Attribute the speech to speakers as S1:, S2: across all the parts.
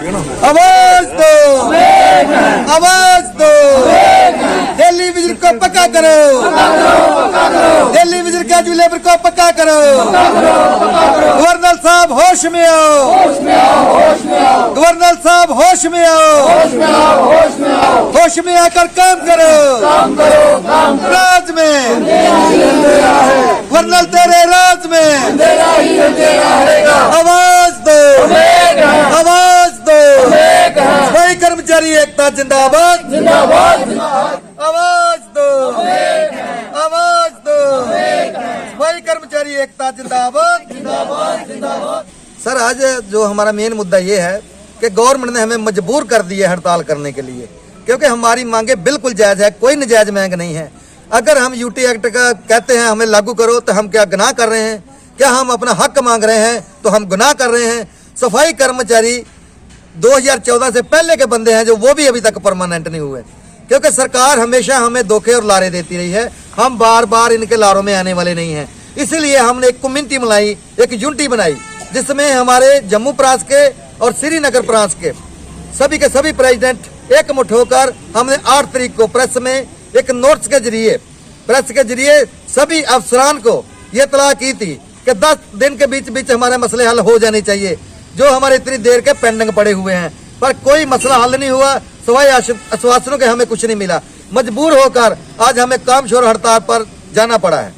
S1: आवाज दो, आवाज दो, दिल्ली विजिट को पक्का करो, दिल्ली विजिट कैजुअल लेबर को पक्का करो, गवर्नर साहब होश में आओ, गवर्नर साहब होश में आओ, होश में आकर काम करो, राज में गवर्नर तेरे राज में आवाज दो, आवाज दो, सफाई कर्मचारी एकता जिंदाबाद, आवाज दो, आवाज दो, सफाई कर्मचारी एकता जिंदाबाद। सर आज जो हमारा मेन मुद्दा ये है कि गवर्नमेंट ने हमें मजबूर कर दिया हड़ताल करने के लिए, क्योंकि हमारी मांगे बिल्कुल जायज है, कोई नजायज मांग नहीं है। अगर हम यूटी एक्ट का कहते हैं हमें लागू करो तो हम क्या गुनाह कर रहे हैं? क्या हम अपना हक मांग रहे हैं तो हम गुनाह कर रहे हैं? सफाई कर्मचारी 2014 से पहले के बंदे हैं जो वो भी अभी तक परमानेंट नहीं हुए, क्योंकि सरकार हमेशा हमें धोखे और लारे देती रही है। हम बार बार इनके लारों में आने वाले नहीं हैं, इसलिए हमने एक कम्युनिटी बनाई, एक यूनिटी बनाई, जिसमें हमारे जम्मू प्रांत के और श्रीनगर प्रांत के सभी प्रेसिडेंट एक मुठ होकर हमने 8 तारीख को प्रेस में एक नोट्स के जरिए सभी अफसरान को ये इतला की थी कि 10 दिन के बीच हमारे मसले हल हो जाने चाहिए, जो हमारे इतनी देर के पेंडिंग पड़े हुए हैं, पर कोई मसला हल नहीं हुआ, सवाई आश्वासनों के हमें कुछ नहीं मिला। मजबूर होकर आज हमें कामचोर हड़ताल पर जाना पड़ा है,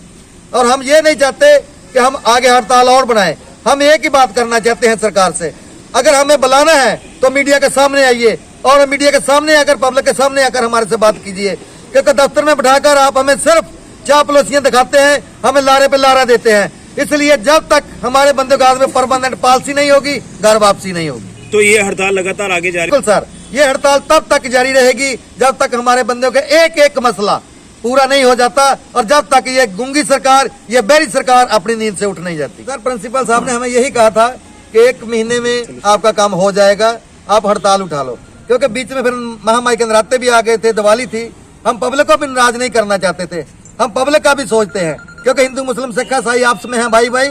S1: और हम ये नहीं चाहते कि हम आगे हड़ताल और बनाएं। हम एक ही बात करना चाहते हैं सरकार से, अगर हमें बुलाना है तो मीडिया के सामने आइए, और मीडिया के सामने आकर, पब्लिक के सामने आकर हमारे से बात कीजिए, क्योंकि दफ्तर में बैठाकर आप हमें सिर्फ चापलूसियां दिखाते हैं, हमें लारे पे लारा देते हैं। इसलिए जब तक हमारे बंदोबस्त में परमानेंट पॉलिसी नहीं होगी, घर वापसी नहीं होगी।
S2: तो ये हड़ताल लगातार आगे जारी?
S1: बिल्कुल सर, ये हड़ताल तब तक जारी रहेगी जब तक हमारे बंदों के एक एक मसला पूरा नहीं हो जाता, और जब तक ये गूंगी सरकार, ये बेरी सरकार अपनी नींद से उठ नहीं जाती। सर प्रिंसिपल साहब ने हमें यही कहा था कि 1 महीने में आपका काम हो जाएगा, आप हड़ताल उठा लो, क्योंकि बीच में फिर महामारी के नराते भी आ गए थे, दिवाली थी। हम पब्लिक को भी नाराज नहीं करना चाहते थे, हम पब्लिक का भी सोचते हैं, क्योंकि हिंदू मुस्लिम सिख ईसाई आपस में हैं भाई भाई,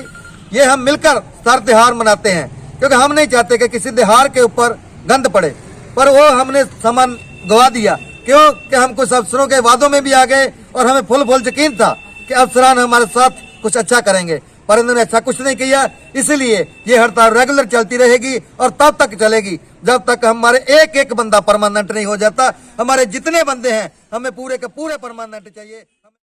S1: ये हम मिलकर सारे त्योहार मनाते हैं, क्योंकि हम नहीं चाहते कि किसी त्योहार के ऊपर गंद पड़े। पर वो हमने सामान गवा दिया, क्यों कि हम कुछ अफसरों के वादों में भी आ गए, और हमें फुल यकीन था कि अफसरान हमारे साथ कुछ अच्छा करेंगे, पर इन्होंने अच्छा कुछ नहीं किया। इसलिए ये हड़ताल रेगुलर चलती रहेगी, और तब तक चलेगी जब तक हमारे एक एक बंदा परमानेंट नहीं हो जाता। हमारे जितने बंदे हैं हमें पूरे के पूरे परमानेंट चाहिए।